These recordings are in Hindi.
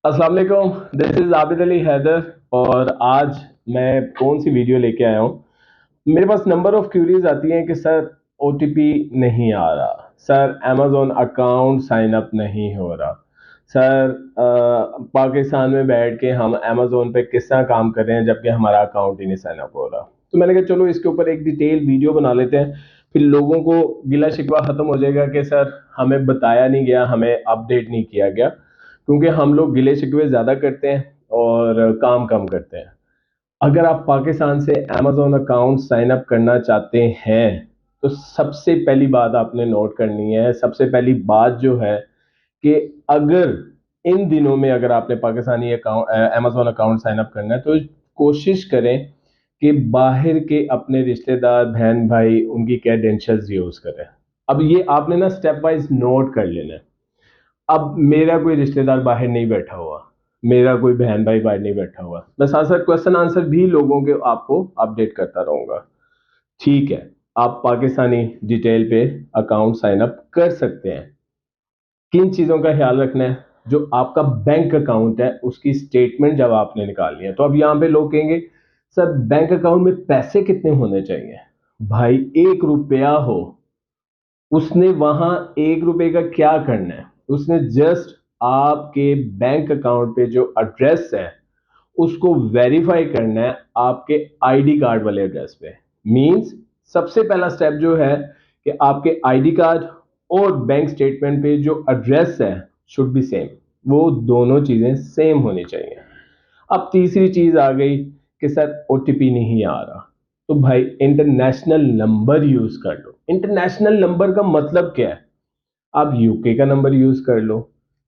अस्सलाम वालेकुम। This is Abid Ali Haider. और आज मैं कौन सी वीडियो लेके आया हूँ। मेरे पास नंबर ऑफ क्यूरीज आती हैं कि सर ओटीपी नहीं आ रहा, sir Amazon account sign up नहीं हो रहा, सर पाकिस्तान में बैठ के हम अमेजोन पे किस तरह काम कर रहे हैं जबकि हमारा अकाउंट ही नहीं साइन अप हो रहा। तो मैंने कहा चलो इसके ऊपर एक डिटेल वीडियो बना लेते हैं, फिर लोगों को गिला शिकवा खत्म हो जाएगा कि सर हमें बताया नहीं गया, हमें अपडेट नहीं किया गया, क्योंकि हम लोग गिले शिकवे ज़्यादा करते हैं और काम कम करते हैं। अगर आप पाकिस्तान से अमेजोन अकाउंट साइन अप करना चाहते हैं तो सबसे पहली बात आपने नोट करनी है, सबसे पहली बात जो है कि अगर इन दिनों में अगर आपने Pakistani account Amazon account sign up करना है तो कोशिश करें कि बाहर के अपने रिश्तेदार बहन भाई उनकी क्रेडेंशियल्स यूज करें। अब ये आपने ना स्टेप वाइज नोट कर लेना है। अब मेरा कोई रिश्तेदार बाहर नहीं बैठा हुआ, मेरा कोई बहन भाई बाहर नहीं बैठा हुआ, मैं साथ साथ क्वेश्चन आंसर भी लोगों के आपको अपडेट करता रहूंगा। ठीक है, आप पाकिस्तानी डिटेल पे अकाउंट साइन अप कर सकते हैं। किन चीज़ों का ख्याल रखना है? जो आपका बैंक अकाउंट है उसकी स्टेटमेंट जब आपने निकालनी है, तो अब यहाँ पे लोग कहेंगे सर बैंक अकाउंट में पैसे कितने होने चाहिए। भाई 1 रुपया हो, उसने वहां 1 रुपए का क्या करना है? उसने जस्ट आपके बैंक अकाउंट पे जो एड्रेस है उसको वेरीफाई करना है आपके आईडी कार्ड वाले एड्रेस पे। मींस सबसे पहला स्टेप जो है कि आपके आईडी कार्ड और बैंक स्टेटमेंट पे जो एड्रेस है शुड बी सेम, वो दोनों चीजें सेम होनी चाहिए। अब तीसरी चीज आ गई कि सर ओटीपी नहीं आ रहा, तो भाई इंटरनेशनल नंबर यूज कर लो। इंटरनेशनल नंबर का मतलब क्या है? आप यूके का नंबर यूज कर लो,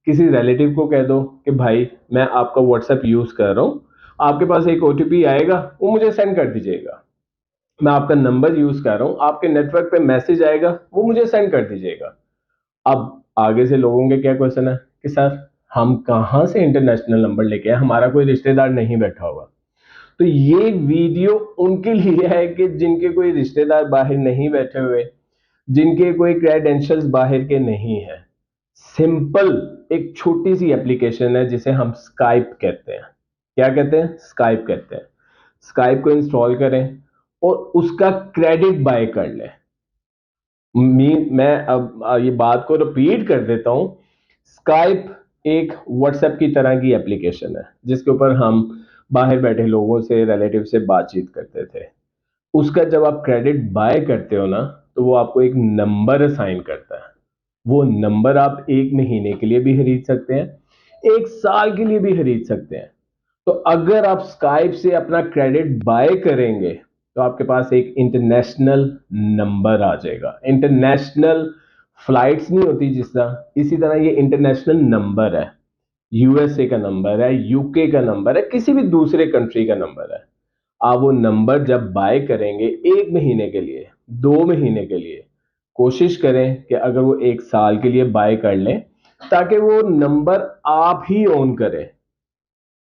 किसी रिलेटिव को कह दो कि भाई मैं आपका व्हाट्सएप यूज कर रहा हूँ, आपके पास एक ओटीपी आएगा वो मुझे सेंड कर दीजिएगा। मैं आपका नंबर यूज कर रहा हूँ, आपके नेटवर्क पे मैसेज आएगा वो मुझे सेंड कर दीजिएगा। अब आगे से लोगों के क्या क्वेश्चन है कि सर हम कहाँ से इंटरनेशनल नंबर लेके आए, हमारा कोई रिश्तेदार नहीं बैठा हुआ। तो ये वीडियो उनके लिए है कि जिनके कोई रिश्तेदार बाहर नहीं बैठे हुए, जिनके कोई क्रेडेंशियल्स बाहर के नहीं है। सिंपल एक छोटी सी एप्लीकेशन है जिसे हम स्काइप कहते हैं। क्या कहते हैं? स्काइप कहते हैं। स्काइप को इंस्टॉल करें और उसका क्रेडिट बाय कर लें। मैं अब ये बात को रिपीट कर देता हूं। स्काइप एक व्हाट्सएप की तरह की एप्लीकेशन है जिसके ऊपर हम बाहर बैठे लोगों से, रिलेटिव से बातचीत करते थे। उसका जब आप क्रेडिट बाय करते हो ना, तो वो आपको एक नंबर असाइन करता है। वो नंबर आप 1 महीने के लिए भी खरीद सकते हैं, 1 साल के लिए भी खरीद सकते हैं। तो अगर आप स्काइप से अपना क्रेडिट बाय करेंगे तो आपके पास एक इंटरनेशनल नंबर आ जाएगा। इंटरनेशनल फ्लाइट्स नहीं होती जिस तरह, इसी तरह ये इंटरनेशनल नंबर है। यूएसए का नंबर है, यूके का नंबर है, किसी भी दूसरे कंट्री का नंबर है। आप वो नंबर जब बाय करेंगे 1 महीने के लिए, 2 महीने के लिए, कोशिश करें कि अगर वो 1 साल के लिए बाय कर लें ताकि वो नंबर आप ही ओन करें।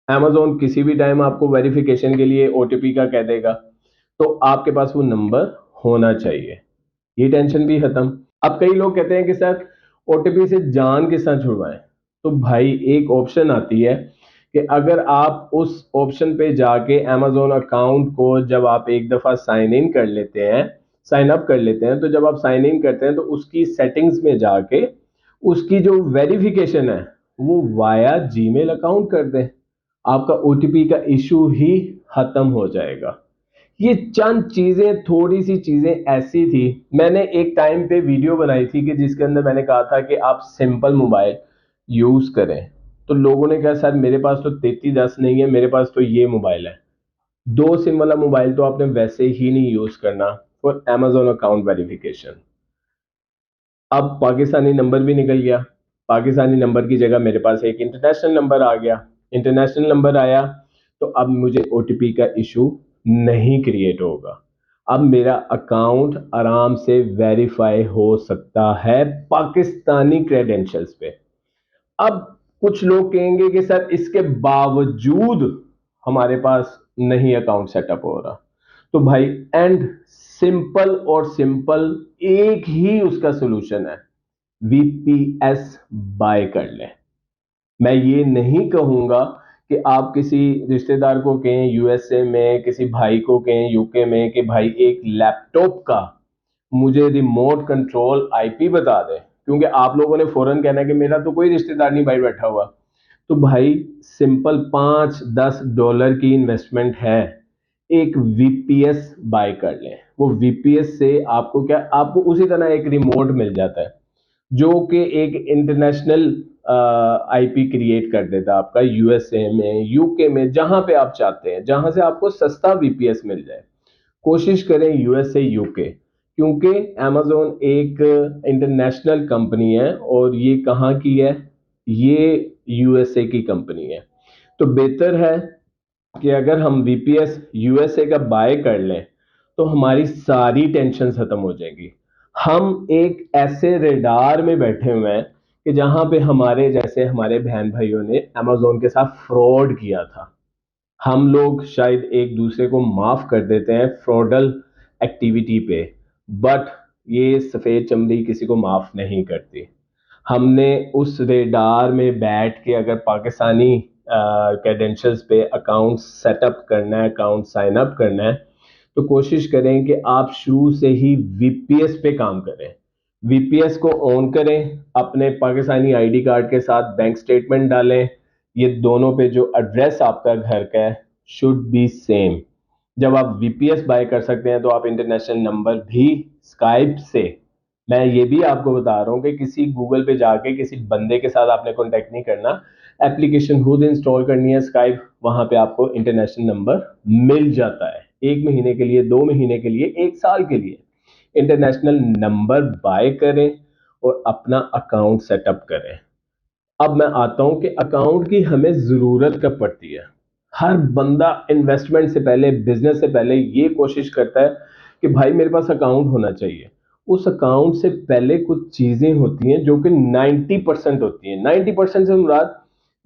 amazon किसी भी टाइम आपको वेरिफिकेशन के लिए ओटीपी का कह देगा, तो आपके पास वो नंबर होना चाहिए। ये टेंशन भी खत्म। अब कई लोग कहते हैं कि सर ओटीपी से जान किस तरह छुड़वाएं। तो भाई एक ऑप्शन आती है कि अगर आप उस ऑप्शन पे जाके amazon अकाउंट को जब आप एक दफा साइन इन कर लेते हैं, साइन अप कर लेते हैं, तो जब आप साइन इन करते हैं तो उसकी सेटिंग्स में जाके उसकी जो वेरिफिकेशन है वो वाया जीमेल अकाउंट कर दें। आपका ओटीपी का इशू ही खत्म हो जाएगा। ये चंद चीजें, थोड़ी सी चीजें ऐसी थी। मैंने एक टाइम पे वीडियो बनाई थी कि जिसके अंदर मैंने कहा था कि आप सिंपल मोबाइल यूज करें। तो लोगों ने कहा सर मेरे पास तो 3310 नहीं है, मेरे पास तो ये मोबाइल है। 2 सिम वाला मोबाइल तो आपने वैसे ही नहीं यूज करना फॉर amazon अकाउंट वेरिफिकेशन। अब पाकिस्तानी नंबर भी निकल गया, पाकिस्तानी नंबर की जगह मेरे पास एक इंटरनेशनल नंबर आ गया। इंटरनेशनल नंबर आया तो अब मुझे ओटीपी का इशू नहीं क्रिएट होगा। अब मेरा अकाउंट आराम से वेरीफाई हो सकता है पाकिस्तानी क्रेडेंशियल्स पे। अब कुछ लोग कहेंगे कि सर इसके बावजूद हमारे पास नहीं अकाउंट सेटअप हो रहा। तो भाई एंड सिंपल और सिंपल एक ही उसका सॉल्यूशन है, वीपीएस बाय कर लें। मैं ये नहीं कहूंगा कि आप किसी रिश्तेदार को कहें यूएसए में, किसी भाई को कहें यूके में कि भाई एक लैपटॉप का मुझे रिमोट कंट्रोल आईपी बता दे, क्योंकि आप लोगों ने फौरन कहना है कि मेरा तो कोई रिश्तेदार नहीं भाई बैठा हुआ। तो भाई सिंपल $5-10 की इन्वेस्टमेंट है, एक वीपीएस बाय कर लें। वो वीपीएस से आपको क्या, आपको उसी तरह एक रिमोट मिल जाता है जो कि एक इंटरनेशनल आईपी क्रिएट कर देता है आपका, यूएसए में, यूके में, जहां पे आप चाहते हैं, जहां से आपको सस्ता वीपीएस मिल जाए। कोशिश करें यूएसए यूके, क्योंकि amazon एक इंटरनेशनल कंपनी है और ये कहाँ की है, ये यूएसए की कंपनी है। तो बेहतर है कि अगर हम वीपीएस यूएसए का बाय कर लें तो हमारी सारी टेंशन खत्म हो जाएगी। हम एक ऐसे रेडार में बैठे हुए हैं कि जहां पे हमारे जैसे हमारे बहन भाइयों ने amazon के साथ फ्रॉड किया था। हम लोग शायद एक दूसरे को माफ कर देते हैं फ्रॉडल एक्टिविटी पे, बट ये सफेद चमड़ी किसी को माफ नहीं करती। हमने उस रेडार में बैठ के अगर पाकिस्तानी क्रेडेंशियल्स पे अकाउंट सेटअप करना है, अकाउंट साइन अप करना है, तो कोशिश करें कि आप शुरू से ही वीपीएस पे काम करें। वीपीएस को ऑन करें, अपने पाकिस्तानी आईडी कार्ड के साथ बैंक स्टेटमेंट डालें, ये दोनों पे जो एड्रेस आपका घर का है शुड बी सेम। जब आप वीपीएस बाय कर सकते हैं तो आप इंटरनेशनल नंबर भी स्काइप से, मैं ये भी आपको बता रहा हूँ कि किसी गूगल पे जाके किसी बंदे के साथ आपने कांटेक्ट नहीं करना, एप्लीकेशन खुद इंस्टॉल करनी है स्काइप, वहां पे आपको इंटरनेशनल नंबर मिल जाता है। 1 महीने के लिए, 2 महीने के लिए, 1 साल के लिए इंटरनेशनल नंबर बाय करें और अपना अकाउंट सेटअप करें। अब मैं आता हूं कि अकाउंट की हमें जरूरत कब पड़ती है। हर बंदा इन्वेस्टमेंट से पहले, बिजनेस से पहले ये कोशिश करता है कि भाई मेरे पास अकाउंट होना चाहिए। उस अकाउंट से पहले कुछ चीजें होती हैं जो कि 90% होती हैं। 90% से मुराद,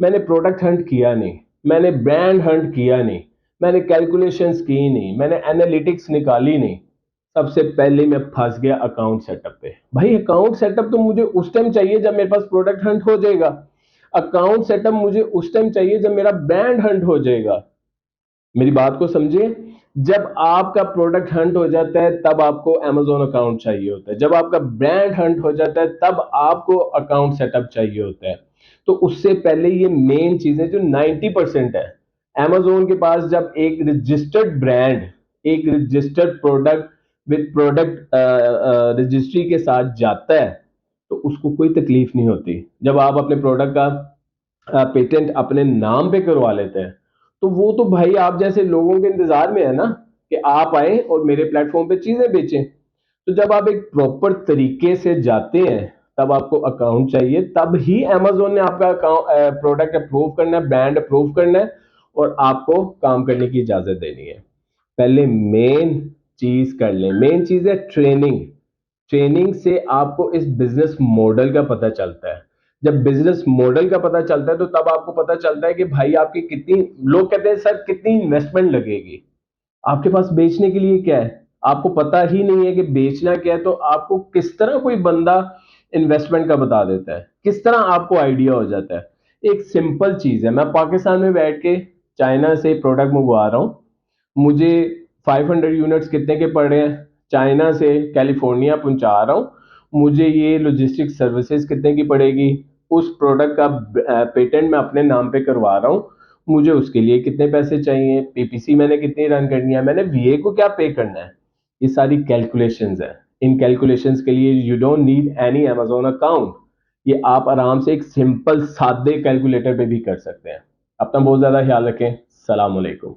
मैंने प्रोडक्ट हंट किया नहीं, मैंने ब्रांड हंट किया नहीं, मैंने कैलकुलेशंस की नहीं, मैंने एनालिटिक्स निकाली नहीं, सबसे पहले मैं फंस गया अकाउंट सेटअप पे। भाई अकाउंट सेटअप तो मुझे उस टाइम चाहिए जब मेरे पास प्रोडक्ट हंट हो जाएगा। अकाउंट सेटअप मुझे उस टाइम चाहिए जब मेरा ब्रांड हंट हो जाएगा। मेरी बात को समझिए, जब आपका प्रोडक्ट हंट हो जाता है तब आपको amazon अकाउंट चाहिए होता है, जब आपका ब्रांड हंट हो जाता है तब आपको अकाउंट सेटअप चाहिए होता है। तो उससे पहले ये मेन चीजें जो 90% है, amazon के पास जब एक रजिस्टर्ड ब्रांड, एक registered product with product registry के साथ जाता है तो उसको कोई तकलीफ नहीं होती। जब आप अपने प्रोडक्ट का पेटेंट अपने नाम पे करवा लेते हैं तो वो तो भाई आप जैसे लोगों के इंतजार में है ना कि आप आए और मेरे प्लेटफॉर्म पे चीजें बेचें। तो जब आप एक प्रॉपर तरीके से जाते हैं तब आपको अकाउंट चाहिए, तब ही amazon ने आपका अकाउंट प्रोडक्ट अप्रूव करना है, ब्रांड अप्रूव करना है और आपको काम करने की इजाजत देनी है। पहले मेन चीज कर लें, मेन चीज है ट्रेनिंग। ट्रेनिंग से आपको इस बिजनेस मॉडल का पता चलता है। जब बिजनेस मॉडल का पता चलता है तो तब आपको पता चलता है कि भाई आपकी कितनी, लोग कहते हैं सर कितनी इन्वेस्टमेंट लगेगी, आपके पास बेचने के लिए क्या है, आपको पता ही नहीं है कि बेचना क्या है, तो आपको किस तरह कोई बंदा इन्वेस्टमेंट का बता देता है, किस तरह आपको आइडिया हो जाता है। एक सिंपल चीज है, मैं पाकिस्तान में बैठ के चाइना से प्रोडक्ट मंगवा रहा हूं, मुझे 500 यूनिट्स कितने के पड़ रहे हैं, चाइना से कैलिफोर्निया पहुंचा रहा हूं, मुझे ये लॉजिस्टिक सर्विसेज कितने की पड़ेगी, उस प्रोडक्ट का पेटेंट मैं अपने नाम पे करवा रहा हूं, मुझे उसके लिए कितने पैसे चाहिए, पीपीसी मैंने कितनी रन करनी है, मैंने वीए को क्या पे करना है, ये सारी कैलकुलेशंस है। इन कैलकुलेशंस के लिए you don't need any amazon account, ये आप आराम से एक सिंपल सादे कैलकुलेटर पे भी कर सकते हैं। अपना बहुत ज्यादा ख्याल रखें। सलाम अलैकुम।